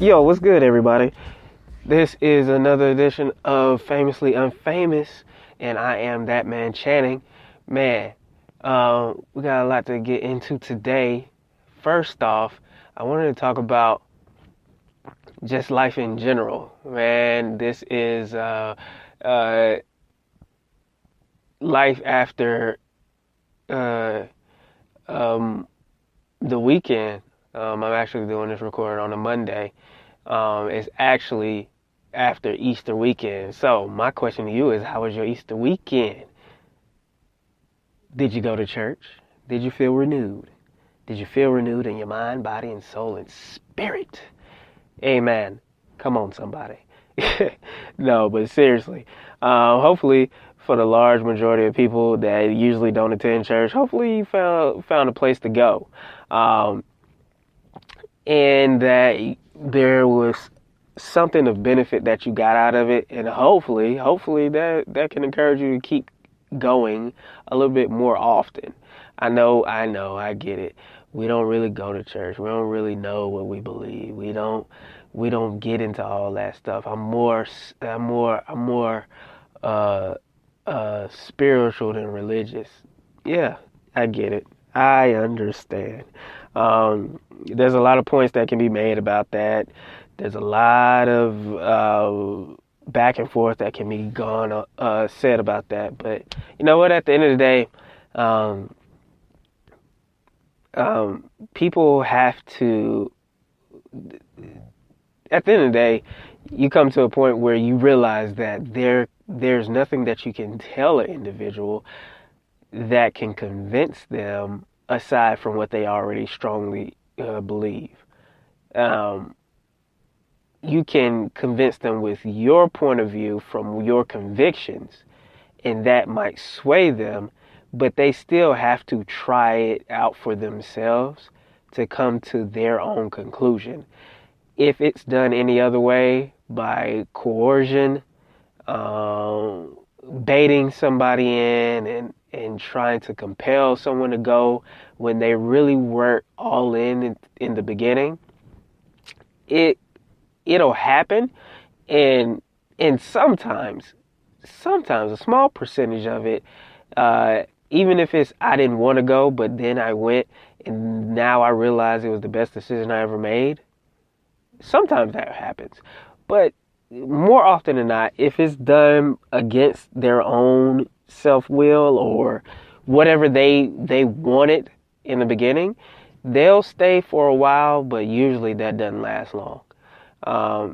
Yo, what's good, everybody? This is another edition of Famously Unfamous, and I am that man Channing. Man, we got a lot to get into today. First off, I wanted to talk about just life in general. Man, this is life after uh, um, the weekend. I'm actually doing this recording on a Monday. It's actually after Easter weekend. So my question to you is, how was your Easter weekend? Did you go to church? Did you feel renewed? Did you feel renewed in your mind, body, and soul and spirit? Amen. Come on, somebody. No, but seriously, hopefully for the large majority of people that usually don't attend church, hopefully you found a place to go. And that there was something of benefit that you got out of it, and hopefully that can encourage you to keep going a little bit more often. I know, I get it. We don't really go to church. We don't really know what we believe. We don't get into all that stuff. I'm more spiritual than religious. Yeah, I get it. I understand. There's a lot of points that can be made about that. There's a lot of back and forth that can be said about that. But you know what? At the end of the day, people have to. At the end of the day, you come to a point where you realize that there's nothing that you can tell an individual that can convince them aside from what they already strongly believe. You can convince them with your point of view from your convictions, and that might sway them, but they still have to try it out for themselves to come to their own conclusion. If it's done any other way, by coercion, baiting somebody in and trying to compel someone to go when they really weren't all in the beginning, it'll happen, and sometimes a small percentage of it, even if it's I didn't want to go, but then I went, and now I realize it was the best decision I ever made. Sometimes that happens, but more often than not, if it's done against their own self-will or whatever they wanted in the beginning, they'll stay for a while, but usually that doesn't last long. A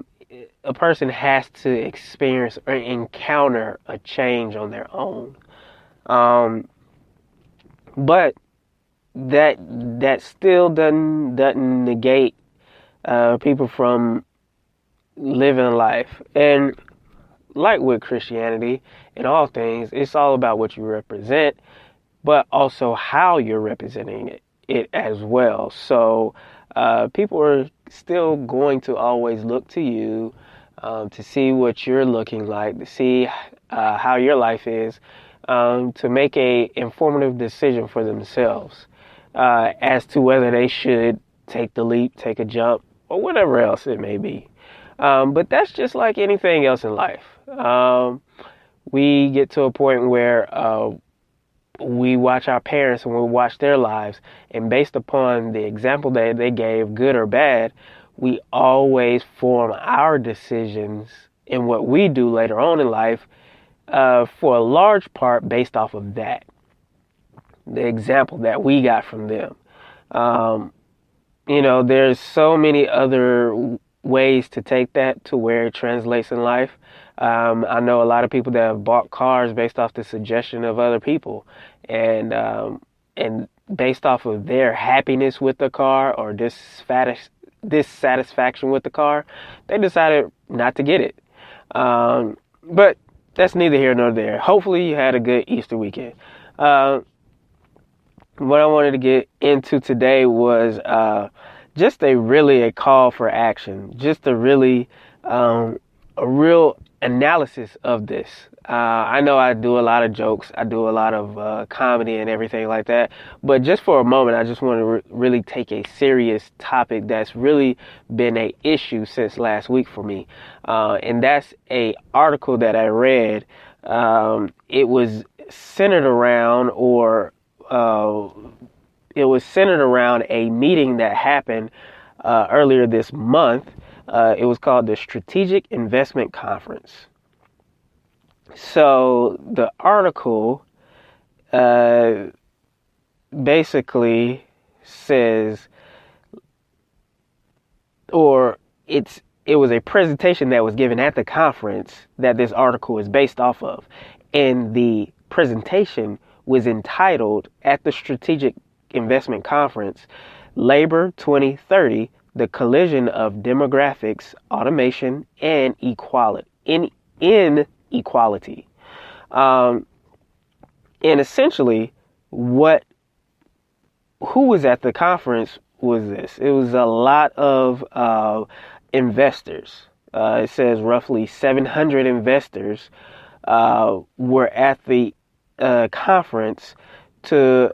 person has to experience or encounter a change on their own. But that still doesn't negate people from living life. And like with Christianity and all things, it's all about what you represent, but also how you're representing it as well. So people are still going to always look to you to see what you're looking like, to see how your life is, to make a informative decision for themselves as to whether they should take the leap, take a jump, or whatever else it may be. But that's just like anything else in life. We get to a point where we watch our parents and we watch their lives, and based upon the example that they gave, good or bad, we always form our decisions in what we do later on in life for a large part based off of that, the example that we got from them. There's so many other ways to take that to where it translates in life. I know a lot of people that have bought cars based off the suggestion of other people, and based off of their happiness with the car or dissatisfaction with the car, they decided not to get it. But that's neither here nor there. Hopefully you had a good Easter weekend. What I wanted to get into today was just a call for action, just a real analysis of this. I know I do a lot of jokes, I do a lot of comedy and everything like that, but just for a moment, I just want to really take a serious topic that's really been a issue since last week for me, and that's a article that I read. It was centered around, it was centered around a meeting that happened earlier this month. It was called the Strategic Investment Conference. So the article basically says, or it was a presentation that was given at the conference that this article is based off of, and the presentation was entitled at the Strategic Investment Conference, Labor 2030. The collision of demographics, automation, and inequality. And essentially, who was at the conference was this. It was a lot of investors. It says roughly 700 investors were at the conference to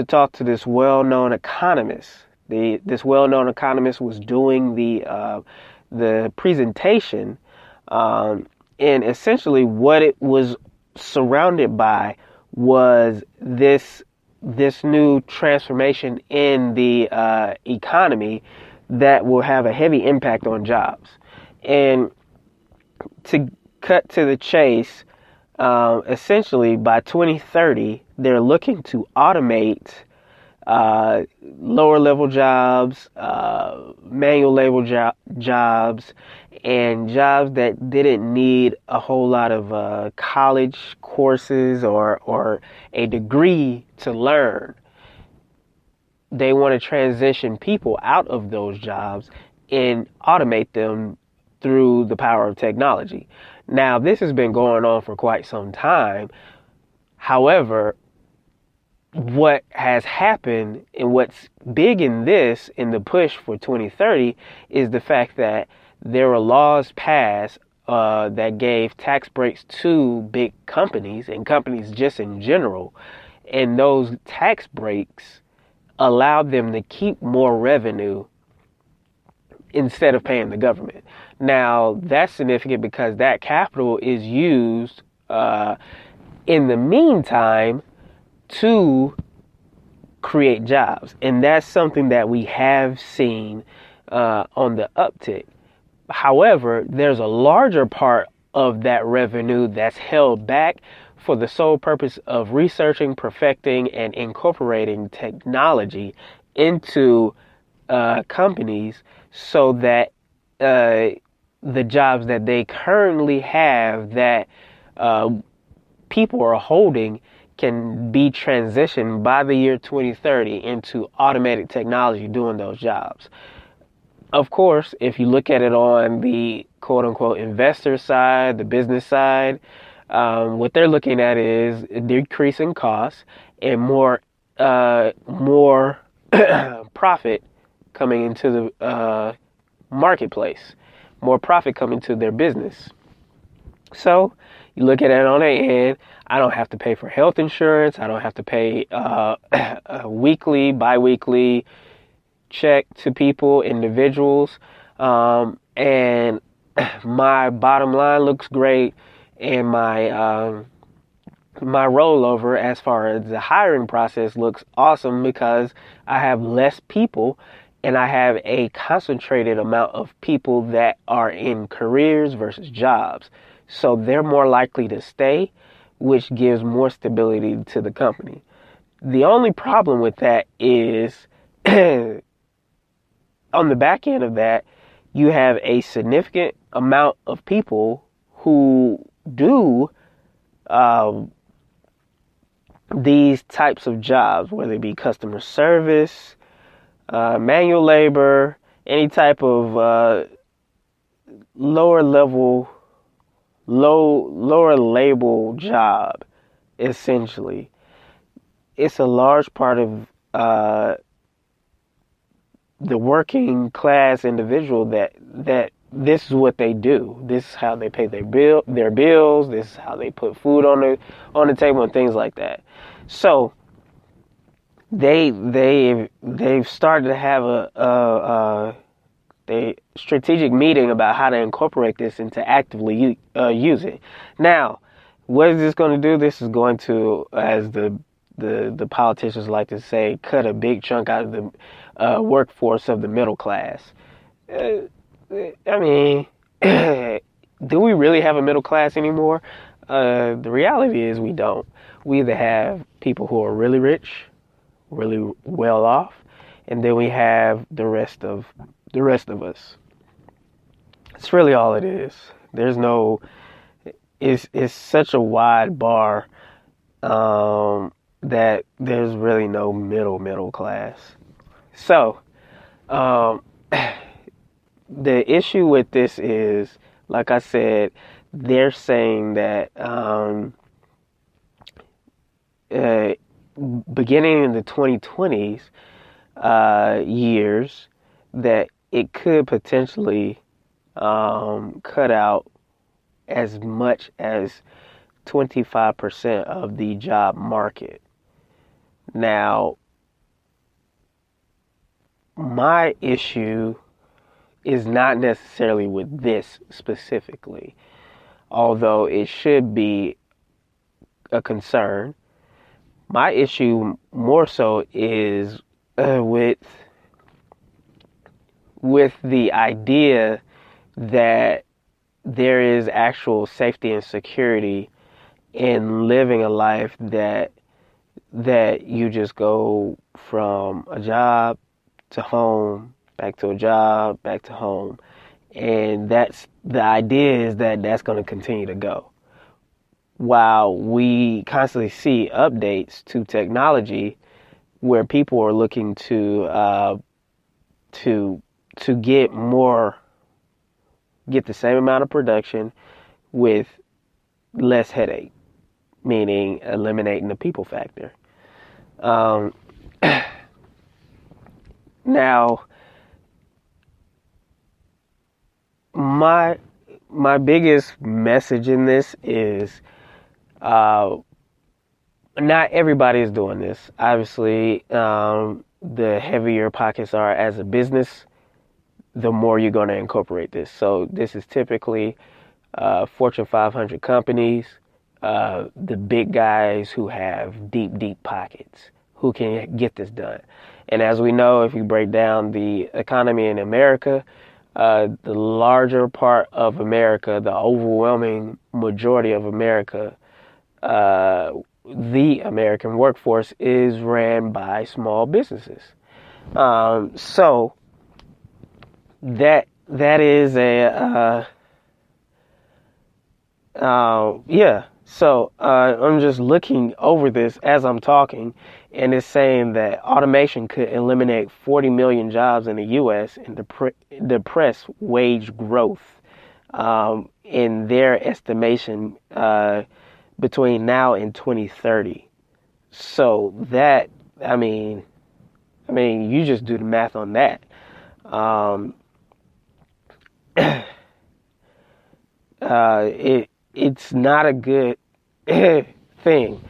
talk to this well-known economist. This well-known economist was doing the presentation, and essentially what it was surrounded by was this new transformation in the economy that will have a heavy impact on jobs. And to cut to the chase, essentially by 2030, they're looking to automate lower level jobs, manual labor jobs, and jobs that didn't need a whole lot of college courses or a degree to learn. They want to transition people out of those jobs and automate them through the power of technology. Now, this has been going on for quite some time. However, what has happened and what's big in the push for 2030 is the fact that there were laws passed that gave tax breaks to big companies and companies just in general. And those tax breaks allowed them to keep more revenue instead of paying the government. Now, that's significant because that capital is used in the meantime to create jobs. And that's something that we have seen on the uptick. However, there's a larger part of that revenue that's held back for the sole purpose of researching, perfecting, and incorporating technology into companies so that the jobs that they currently have that people are holding can be transitioned by the year 2030 into automated technology doing those jobs. Of course, if you look at it on the quote unquote investor side, the business side, what they're looking at is a decrease in costs and more profit coming into the marketplace, more profit coming to their business. So you look at it on the end, I don't have to pay for health insurance. I don't have to pay a weekly, bi-weekly check to people, individuals. And my bottom line looks great. And my rollover as far as the hiring process looks awesome because I have less people and I have a concentrated amount of people that are in careers versus jobs. So they're more likely to stay, which gives more stability to the company. The only problem with that is on the back end of that, you have a significant amount of people who do these types of jobs, whether it be customer service, manual labor, any type of lower label job. Essentially, it's a large part of the working class individual that this is what they do. This is how they pay their bills. This is how they put food on the table and things like that. So they've started to have a strategic meeting about how to incorporate this and to actively use it. Now, what is this going to do? This is going to, as the politicians like to say, cut a big chunk out of the workforce of the middle class. I mean, do we really have a middle class anymore? The reality is we don't. We either have people who are really rich, really well off, and then we have the rest of us. It's really all it is. There's no. It's such a wide bar that there's really no middle class. So, the issue with this is, like I said, they're saying that beginning in the 2020s years, that it could potentially cut out as much as 25% of the job market. Now, my issue is not necessarily with this specifically, although it should be a concern. My issue more so is with the idea that there is actual safety and security in living a life that you just go from a job to home, back to a job, back to home. And that's the idea, is that that's going to continue to go. While we constantly see updates to technology where people are looking to get the same amount of production with less headache, meaning eliminating the people factor. Now, my biggest message in this is not everybody is doing this. Obviously, the heavier your pockets are as a business, the more you're going to incorporate this. So this is typically Fortune 500 companies, the big guys who have deep pockets, who can get this done. And as we know, if you break down the economy in America, the larger part of America, the overwhelming majority of America, the American workforce is ran by small businesses. So that is a yeah. So I'm just looking over this as I'm talking, and it's saying that automation could eliminate 40 million jobs in the U.S. and depress wage growth in their estimation between now and 2030. So that, I mean, you just do the math on that. It's not a good thing.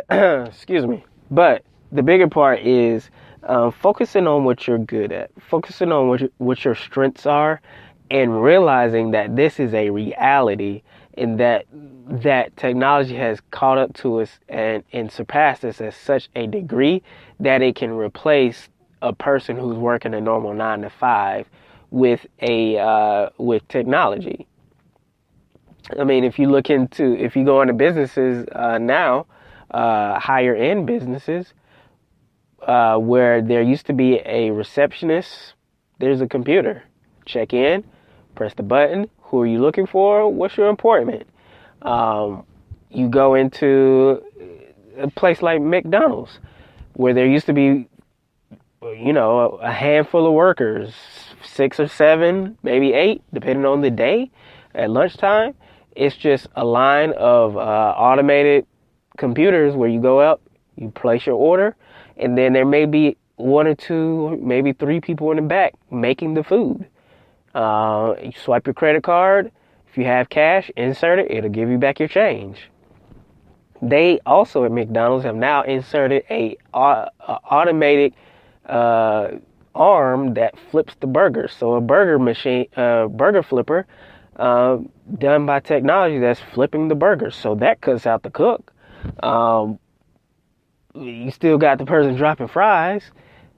Excuse me. But the bigger part is focusing on what you're good at, focusing on what your strengths are, and realizing that this is a reality, and that technology has caught up to us and surpassed us at such a degree that it can replace a person who's working a normal 9 to 5 with technology. I mean, if you go into businesses now, higher end businesses, where there used to be a receptionist, there's a computer. Check in, press the button. Who are you looking for? What's your appointment? You go into a place like McDonald's, where there used to be, a handful of workers, 6 or 7, maybe 8, depending on the day. At lunchtime, it's just a line of automated computers where you go up, you place your order, and then there may be 1 or 2, maybe 3 people in the back making the food. You swipe your credit card. If you have cash, insert it. It'll give you back your change. They also at McDonald's have now inserted a automated arm that flips the burgers. So a burger machine, burger flipper, done by technology that's flipping the burgers. So that cuts out the cook. You still got the person dropping fries.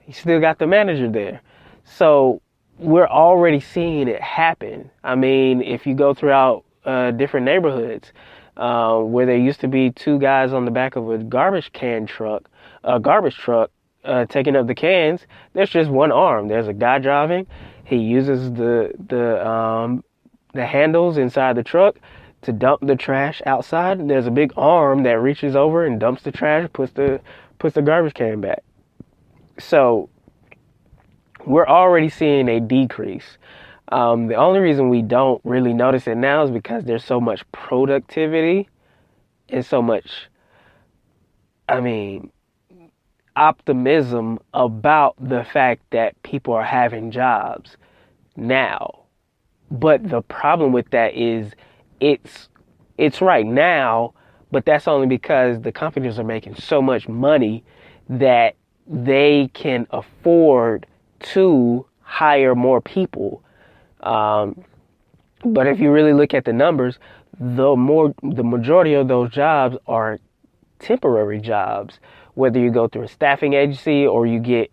You still got the manager there. So we're already seeing it happen. I mean, if you go throughout different neighborhoods where there used to be two guys on the back of a garbage truck, taking up the cans, there's just one arm. There's a guy driving. He uses the handles inside the truck to dump the trash outside. And there's a big arm that reaches over and dumps the trash, puts the garbage can back. So we're already seeing a decrease. The only reason we don't really notice it now is because there's so much productivity and so much, optimism about the fact that people are having jobs now. But the problem with that is it's right now, but that's only because the companies are making so much money that they can afford to hire more people. But if you really look at the numbers, the majority of those jobs are temporary jobs. Whether you go through a staffing agency or you get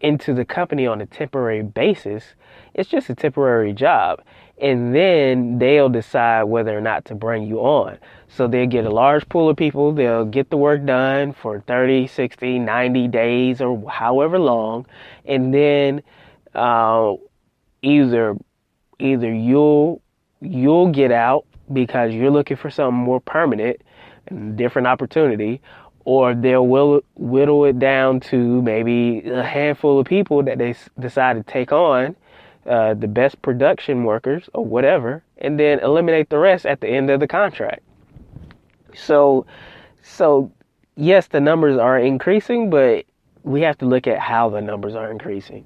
into the company on a temporary basis, it's just a temporary job. And then they'll decide whether or not to bring you on. So they'll get a large pool of people. They'll get the work done for 30, 60, 90 days or however long. And then either you'll get out because you're looking for something more permanent and different opportunity, or they'll whittle it down to maybe a handful of people that they decide to take on, the best production workers or whatever, and then eliminate the rest at the end of the contract. So yes, the numbers are increasing, but we have to look at how the numbers are increasing.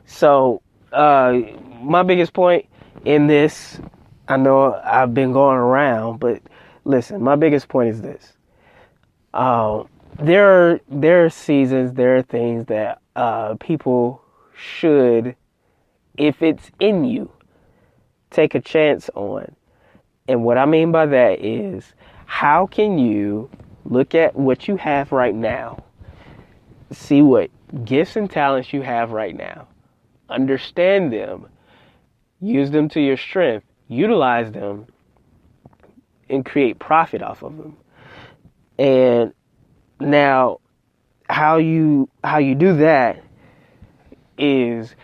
So my biggest point in this, I know I've been going around, but listen, my biggest point is this. There are seasons, there are things that people should, if it's in you, take a chance on. And what I mean by that is, how can you look at what you have right now, see what gifts and talents you have right now, understand them, use them to your strength, utilize them, and create profit off of them. And now, how you do that is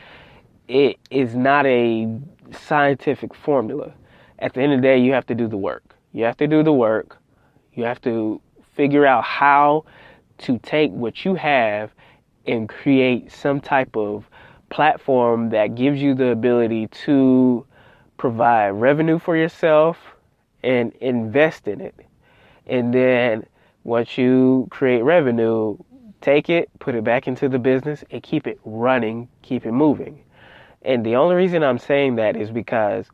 not a scientific formula. At the end of the day, you have to do the work. You have to figure out how to take what you have and create some type of platform that gives you the ability to provide revenue for yourself and invest in it. And then once you create revenue, take it, put it back into the business, and keep it running, keep it moving. And the only reason I'm saying that is because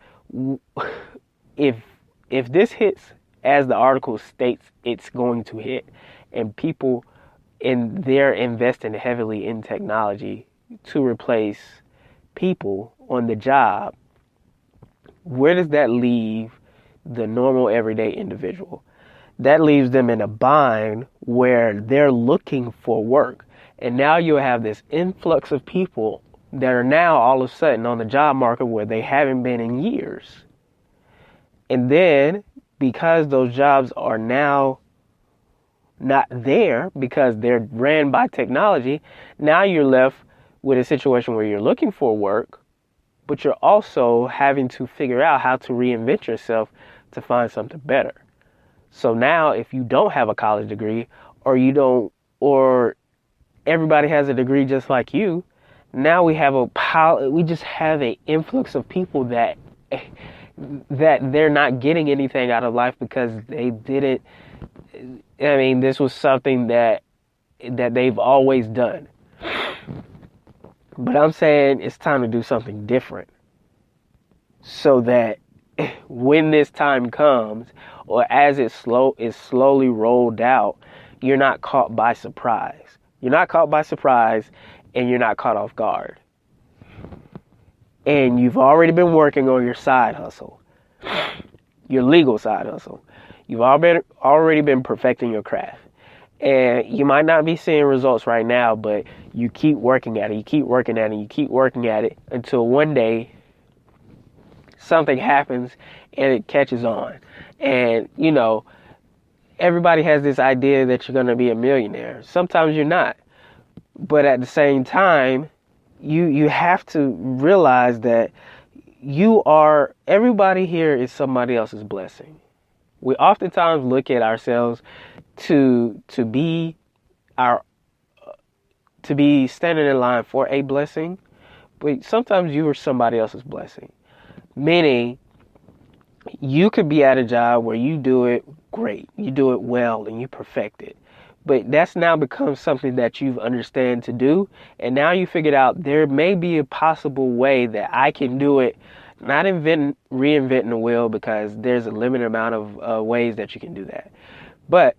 if this hits as the article states it's going to hit, and people they're investing heavily in technology to replace people on the job, where does that leave the normal everyday individual? That leaves them in a bind where they're looking for work. And now you have this influx of people that are now all of a sudden on the job market where they haven't been in years. And then because those jobs are now not there because they're ran by technology, now you're left with a situation where you're looking for work, but you're also having to figure out how to reinvent yourself to find something better. So now if you don't have a college degree or everybody has a degree just like you, now we just have an influx of people that they're not getting anything out of life because they didn't. This was something that they've always done. But I'm saying it's time to do something different. so that when this time comes, or as it is slowly rolled out, you're not caught by surprise. You're not caught by surprise, and you're not caught off guard. And you've already been working on your side hustle, your legal side hustle. You've already been perfecting your craft. And you might not be seeing results right now, but you keep working at it. You keep working at it. You keep working at it until one day something happens and it catches on. And, you know, everybody has this idea that you're going to be a millionaire. Sometimes you're not. But at the same time, you have to realize that everybody here is somebody else's blessing. We oftentimes look at ourselves to be standing in line for a blessing, but sometimes you are somebody else's blessing. Meaning, you could be at a job where you do it great, you do it well, and you perfect it. But that's now become something that you've understand to do, and now you figured out there may be a possible way that I can do it, not reinventing the wheel, because there's a limited amount of ways that you can do that. But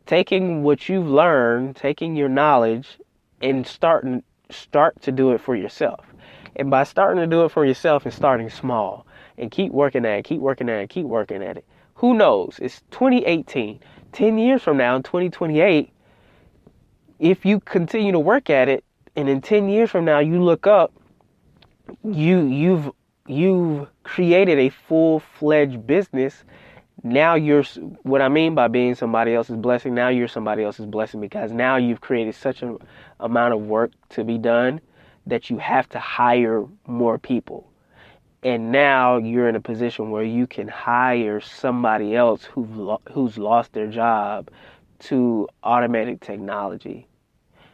taking what you've learned, taking your knowledge, and start to do it for yourself. And by starting to do it for yourself and starting small and keep working at it, who knows? It's 2018. 10 years from now, in 2028, if you continue to work at it, and in 10 years from now you look up, you've created a full-fledged business. Now what I mean by being somebody else's blessing, now you're somebody else's blessing, because now you've created such an amount of work to be done that you have to hire more people. And now you're in a position where you can hire somebody else who's lost their job to automated technology.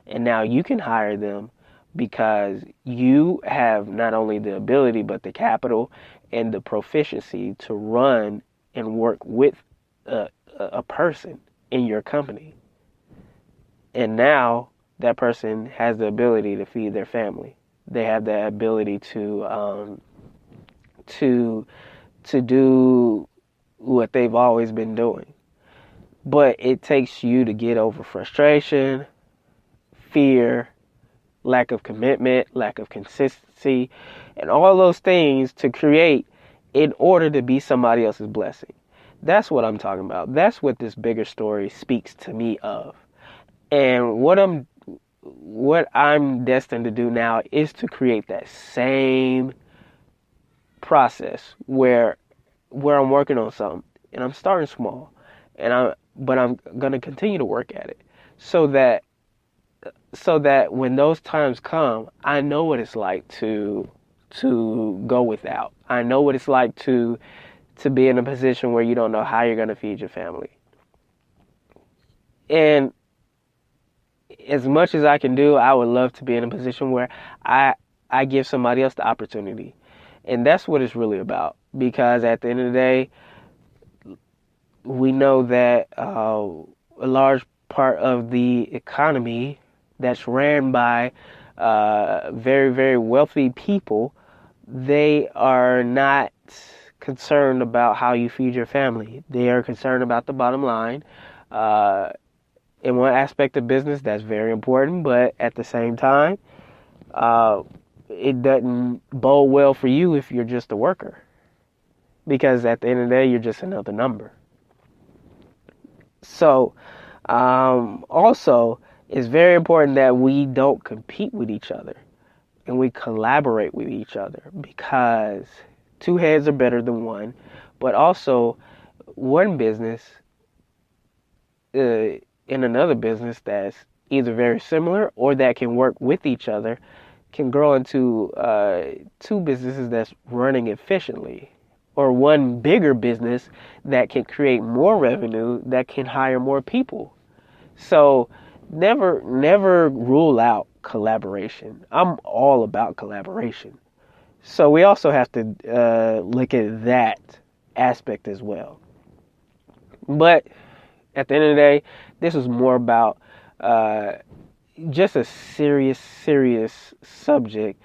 And now you can hire them because you have not only the ability, but the capital and the proficiency to run and work with a person in your company. And now that person has the ability to feed their family. They have the ability to do what they've always been doing. But it takes you to get over frustration, fear, lack of commitment, lack of consistency, and all those things to create in order to be somebody else's blessing. That's what I'm talking about. That's what this bigger story speaks to me of. And what I'm destined to do now is to create that same process where I'm working on something and I'm starting small, but I'm gonna continue to work at it so that when those times come, I know what it's like to go without. I know what it's like to be in a position where you don't know how you're gonna feed your family. And as much as I can do, I would love to be in a position where I give somebody else the opportunity. And that's what it's really about. Because at the end of the day, we know that a large part of the economy that's ran by very, very wealthy people, they are not concerned about how you feed your family. They are concerned about the bottom line. In one aspect of business, that's very important, but at the same time, it doesn't bode well for you if you're just a worker. Because at the end of the day, you're just another number. So, also, it's very important that we don't compete with each other and we collaborate with each other, because two heads are better than one. But also, one business in another business that's either very similar or that can work with each other can grow into two businesses that's running efficiently, or one bigger business that can create more revenue, that can hire more people. So never rule out collaboration. I'm all about collaboration. So we also have to look at that aspect as well. But at the end of the day, this is more about just a serious subject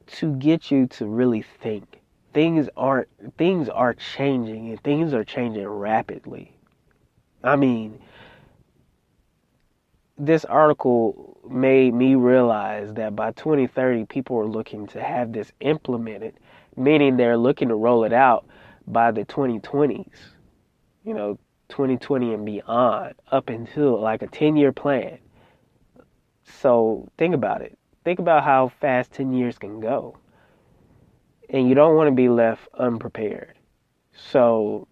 to get you to really think things are changing, and things are changing rapidly. I mean, this article made me realize that by 2030, people are looking to have this implemented, meaning they're looking to roll it out by the 2020s, 2020 and beyond, up until like a 10-year plan. So think about it. Think about how fast 10 years can go. And you don't want to be left unprepared. So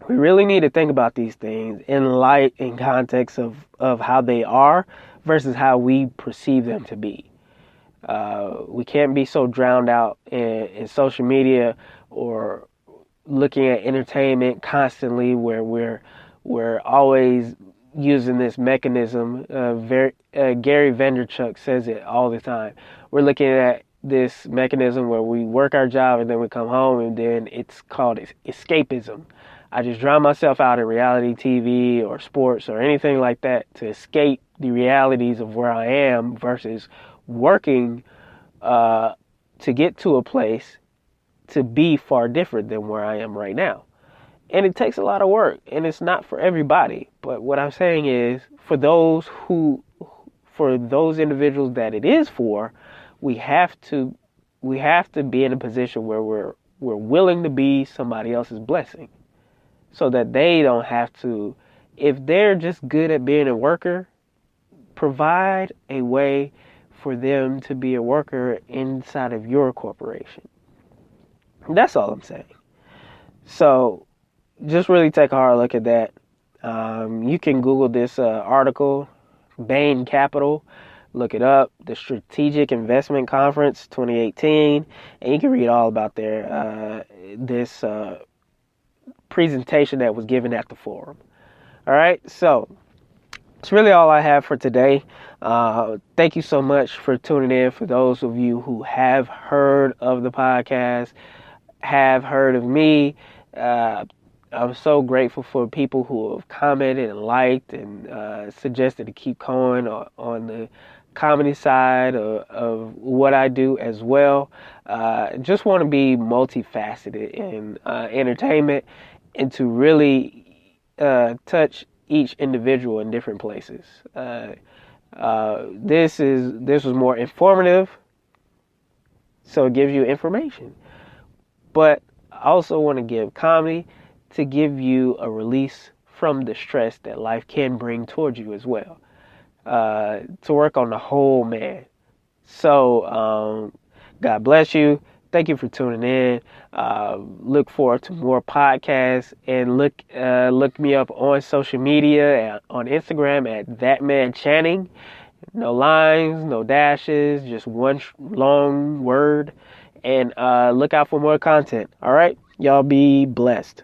we really need to think about these things in context of how they are versus how we perceive them to be. We can't be so drowned out in social media or looking at entertainment constantly, where we're always using this mechanism. Gary Vaynerchuk says it all the time. We're looking at this mechanism where we work our job and then we come home, and then it's called escapism. I just drown myself out in reality TV or sports or anything like that to escape the realities of where I am, versus working to get to a place to be far different than where I am right now. And it takes a lot of work, and it's not for everybody. But what I'm saying is, for those individuals that it is for, we have to be in a position where we're willing to be somebody else's blessing, so that they don't have to. If they're just good at being a worker, provide a way for them to be a worker inside of your corporation. That's all I'm saying. So just really take a hard look at that. You can Google this article, Bain Capital. Look it up, the Strategic Investment Conference 2018, and you can read all about this presentation that was given at the forum. All right, so it's really all I have for today. Thank you so much for tuning in. For those of you who have heard of the podcast, have heard of me, I'm so grateful for people who have commented and liked and suggested to keep going on the comedy side of what I do as well. Just want to be multifaceted in entertainment, and to really touch each individual in different places. This was more informative, so it gives you information. But I also want to give comedy to give you a release from the stress that life can bring towards you as well. To work on the whole man. So, God bless you. Thank you for tuning in. Look forward to more podcasts, and look me up on social media, on Instagram at ThatManChanning. No lines, no dashes, just one long word. And look out for more content. All right, y'all be blessed.